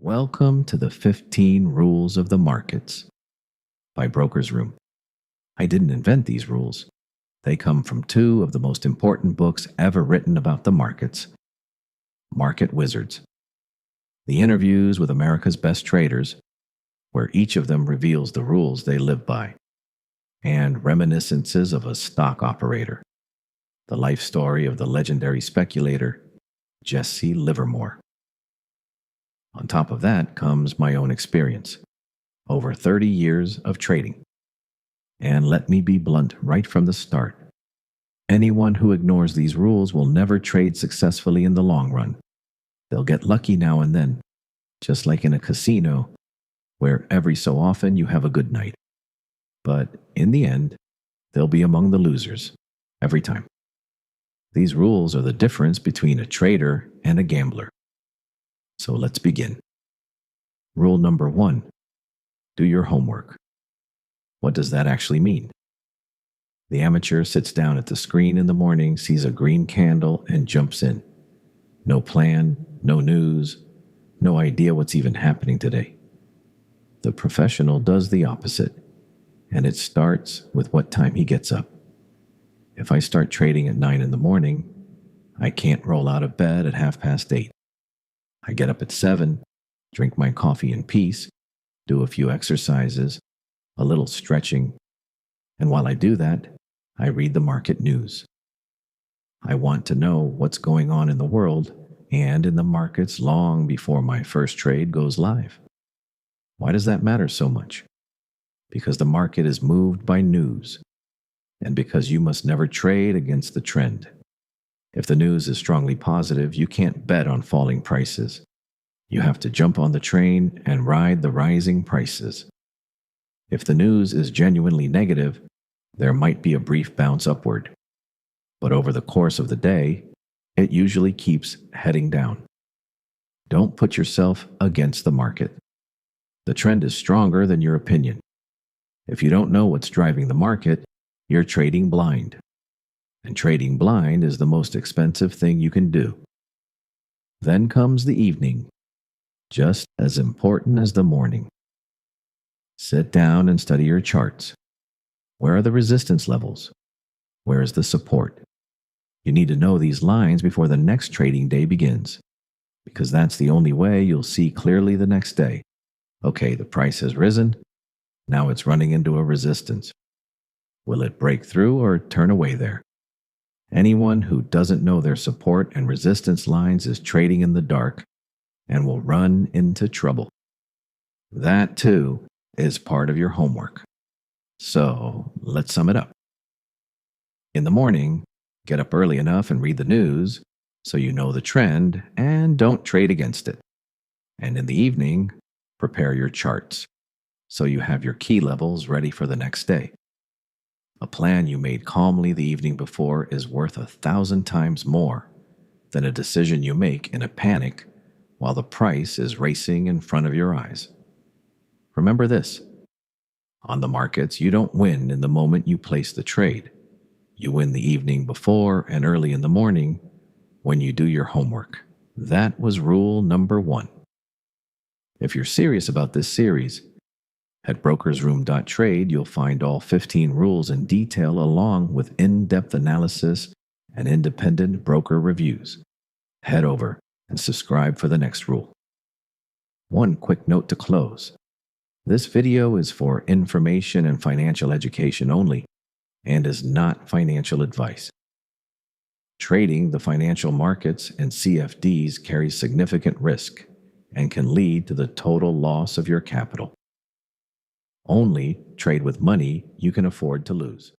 Welcome to the 15 Rules of the Markets by Broker's Room. I didn't invent these rules. They come from two of the most important books ever written about the markets: Market Wizards, the interviews with America's best traders, where each of them reveals the rules they live by, and Reminiscences of a Stock Operator, the life story of the legendary speculator Jesse Livermore. On top of that comes my own experience, over 30 years of trading. And let me be blunt right from the start. Anyone who ignores these rules will never trade successfully in the long run. They'll get lucky now and then, just like in a casino, where every so often you have a good night. But in the end, they'll be among the losers, every time. These rules are the difference between a trader and a gambler. So let's begin. Rule number 1, do your homework. What does that actually mean? The amateur sits down at the screen in the morning, sees a green candle, and jumps in. No plan, no news, no idea what's even happening today. The professional does the opposite, and it starts with what time he gets up. If I start trading at 9 in the morning, I can't roll out of bed at 8:30. I get up at 7, drink my coffee in peace, do a few exercises, a little stretching, and while I do that, I read the market news. I want to know what's going on in the world and in the markets long before my first trade goes live. Why does that matter so much? Because the market is moved by news, and because you must never trade against the trend. If the news is strongly positive, you can't bet on falling prices. You have to jump on the train and ride the rising prices. If the news is genuinely negative, there might be a brief bounce upward. But over the course of the day, it usually keeps heading down. Don't put yourself against the market. The trend is stronger than your opinion. If you don't know what's driving the market, you're trading blind. And trading blind is the most expensive thing you can do. Then comes the evening, just as important as the morning. Sit down and study your charts. Where are the resistance levels? Where is the support? You need to know these lines before the next trading day begins, because that's the only way you'll see clearly the next day. Okay, the price has risen. Now it's running into a resistance. Will it break through or turn away there? Anyone who doesn't know their support and resistance lines is trading in the dark and will run into trouble. That, too, is part of your homework. So, let's sum it up. In the morning, get up early enough and read the news so you know the trend and don't trade against it. And in the evening, prepare your charts so you have your key levels ready for the next day. A plan you made calmly the evening before is worth 1,000 times more than a decision you make in a panic while the price is racing in front of your eyes. Remember this: on the markets, you don't win in the moment you place the trade. You win the evening before and early in the morning when you do your homework. That was rule number 1. If you're serious about this series, at brokersroom.trade, you'll find all 15 rules in detail along with in-depth analysis and independent broker reviews. Head over and subscribe for the next rule. One quick note to close. This video is for information and financial education only and is not financial advice. Trading the financial markets and CFDs carries significant risk and can lead to the total loss of your capital. Only trade with money you can afford to lose.